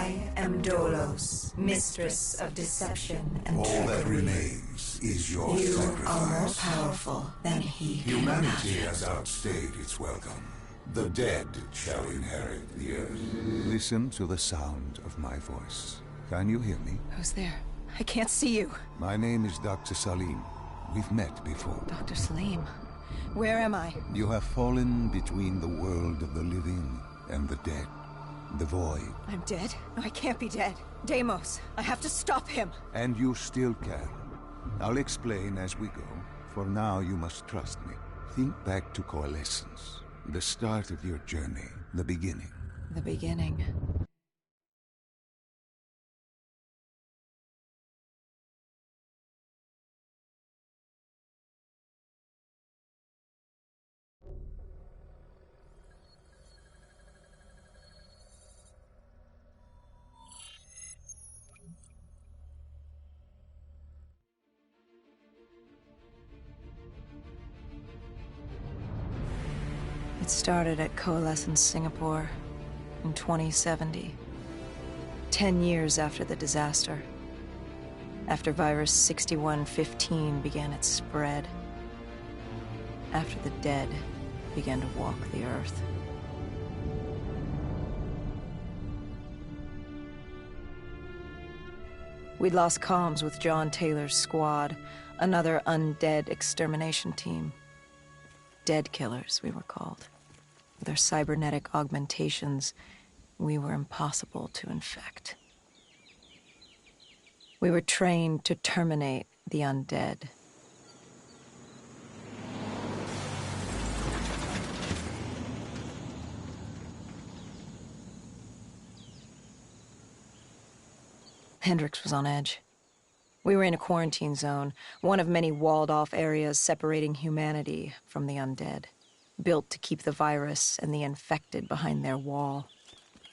I am Dolos, mistress of deception and All that trickery. remains is your You sacrifice. are more powerful than he can Humanity imagine. has outstayed its welcome. The dead shall inherit the earth. Listen to the sound of my voice. Can you hear me? Who's there? I can't see you. My name is Dr. Salim. We've met before. Dr. Salim. Where am I? You have fallen between the world of the living and the dead. The void. I'm dead? No, I can't be dead. Deimos, I have to stop him. And you still can. I'll explain as we go. For now, you must trust me. Think back to Coalescence. The start of your journey. The beginning. The beginning. It started at Coalescence Singapore in 2070. 10 years after the disaster. After virus 6115 began its spread. After the dead began to walk the earth. We'd lost comms with John Taylor's squad, another undead extermination team. Dead killers, we were called. With our cybernetic augmentations, we were impossible to infect. We were trained to terminate the undead. Hendricks was on edge. We were in a quarantine zone, one of many walled-off areas separating humanity from the undead, built to keep the virus and the infected behind their wall,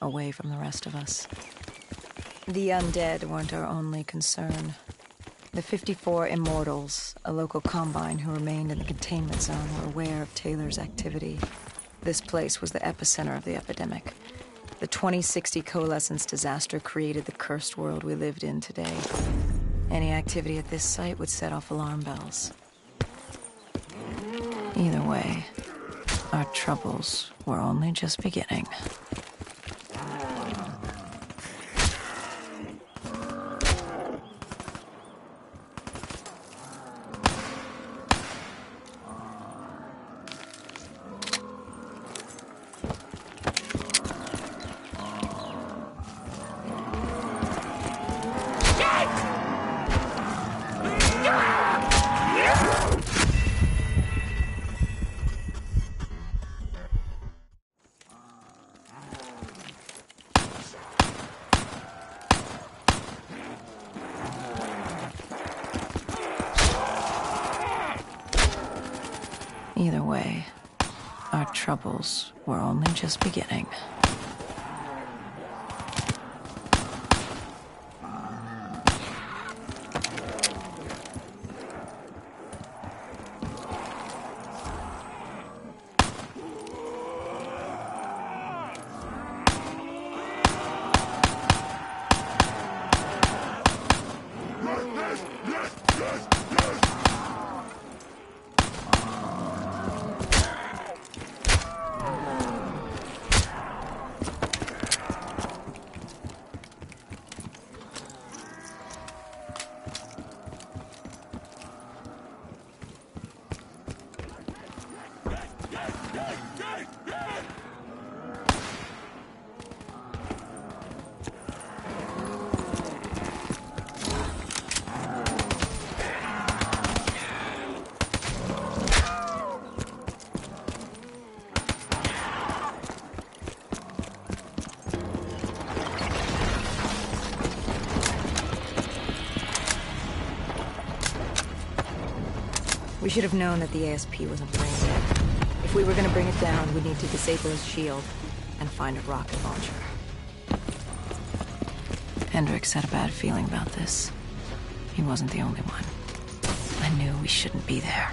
away from the rest of us. The undead weren't our only concern. The 54 Immortals, a local combine who remained in the containment zone, were aware of Taylor's activity. This place was the epicenter of the epidemic. The 2060 Coalescence disaster created the cursed world we lived in today. Any activity at this site would set off alarm bells. Either way, our troubles were only just beginning. Either way, our troubles were only just beginning. We should have known that the ASP wasn't brain dead. If we were going to bring it down, we'd need to disable his shield and find a rocket launcher. Hendricks had a bad feeling about this. He wasn't the only one. I knew we shouldn't be there.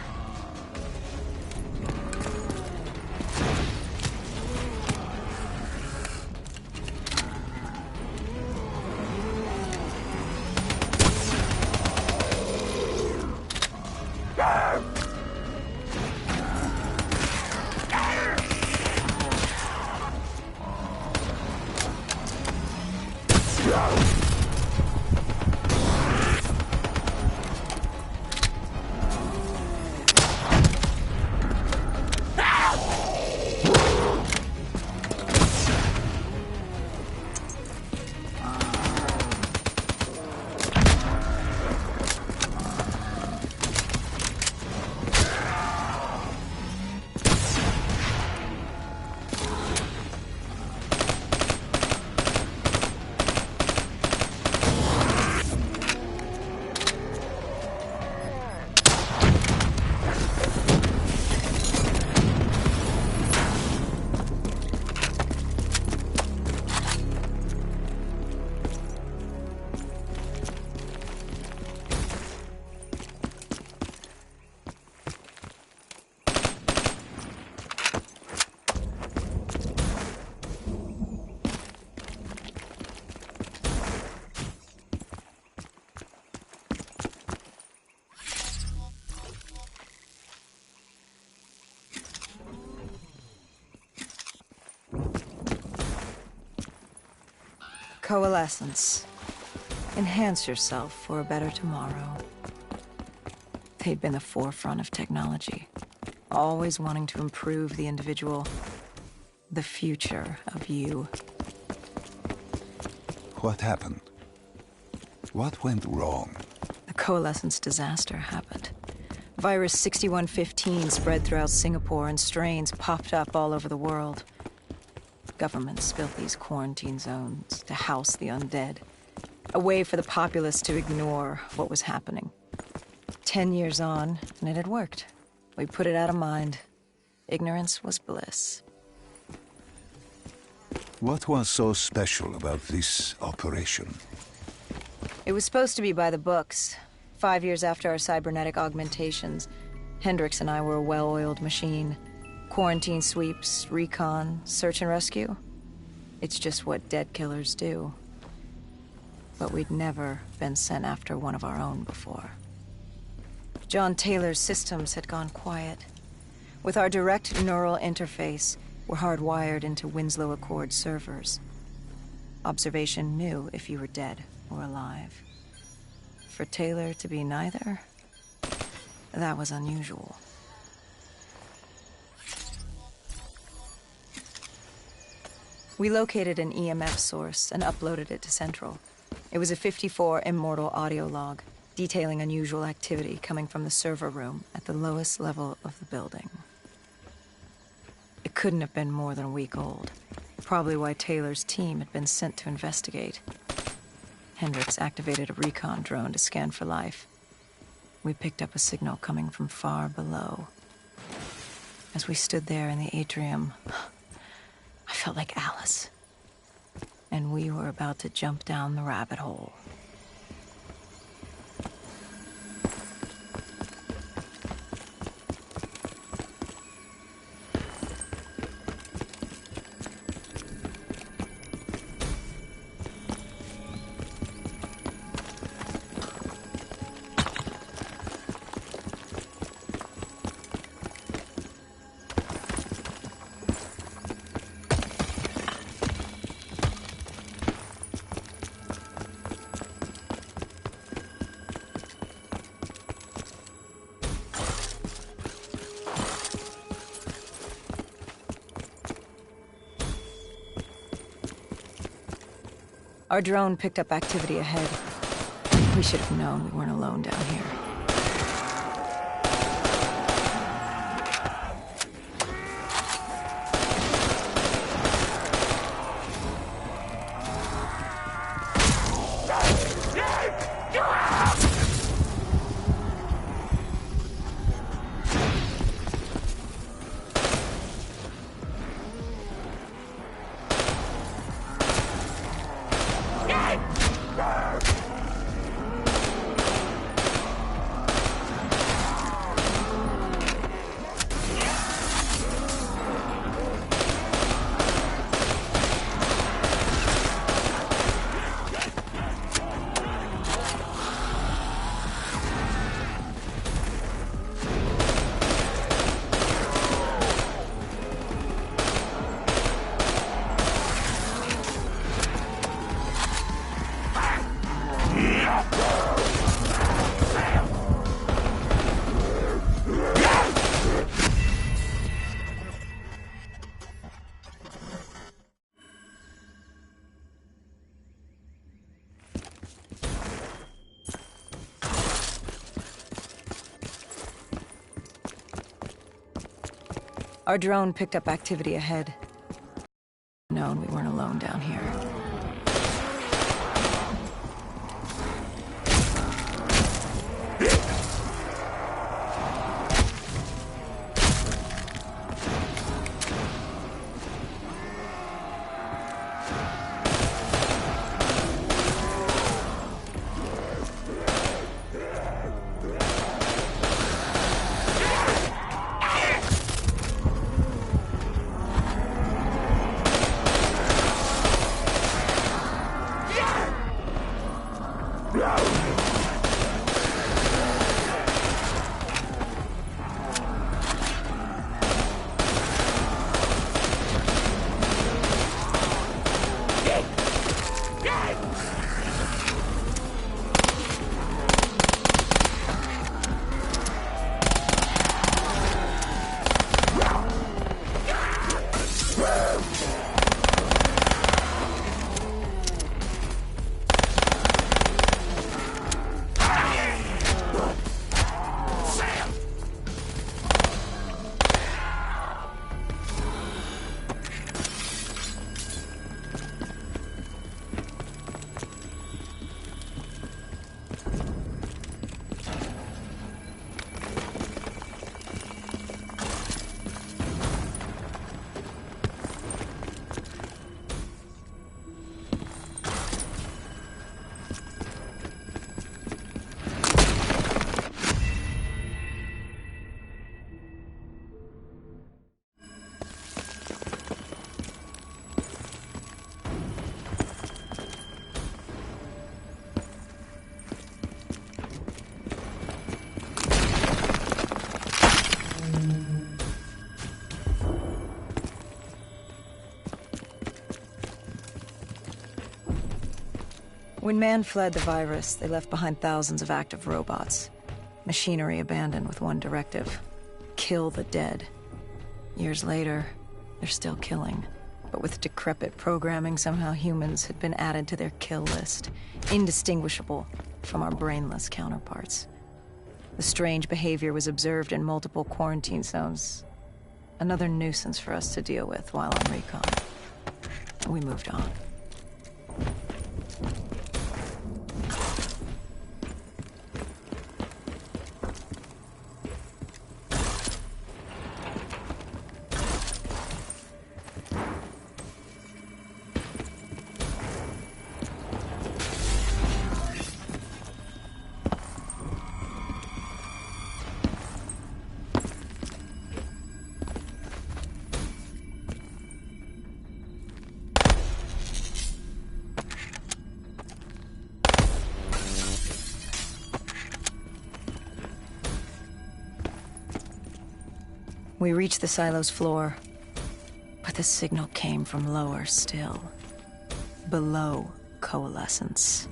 Coalescence. Enhance yourself for a better tomorrow. They'd been the forefront of technology, always wanting to improve the individual, the future of you. What happened? What went wrong? The Coalescence disaster happened. Virus 6115 spread throughout Singapore and strains popped up all over the world. Governments built these quarantine zones to house the undead, a way for the populace to ignore what was happening. 10 years on, and it had worked. We put it out of mind. Ignorance was bliss. What was so special about this operation? It was supposed to be by the books. 5 years after our cybernetic augmentations, Hendricks and I were a well-oiled machine. Quarantine sweeps, recon, search and rescue. It's just what dead killers do. But we'd never been sent after one of our own before. John Taylor's systems had gone quiet. With our direct neural interface, we're hardwired into Winslow Accord servers. Observation knew if you were dead or alive. For Taylor to be neither, that was unusual. We located an EMF source and uploaded it to Central. It was a 54 immortal audio log, detailing unusual activity coming from the server room at the lowest level of the building. It couldn't have been more than a week old, probably why Taylor's team had been sent to investigate. Hendricks activated a recon drone to scan for life. We picked up a signal coming from far below. As we stood there in the atrium, I felt like Alice. And we were about to jump down the rabbit hole. Our drone picked up activity ahead. We should have known we weren't alone down here. Our drone picked up activity ahead. Known we weren't alone down here. When man fled the virus, they left behind thousands of active robots. Machinery abandoned with one directive: kill the dead. Years later, they're still killing. But with decrepit programming, somehow humans had been added to their kill list, indistinguishable from our brainless counterparts. The strange behavior was observed in multiple quarantine zones. Another nuisance for us to deal with while on recon. We moved on. We reached the silo's floor, but the signal came from lower still. Below coalescence.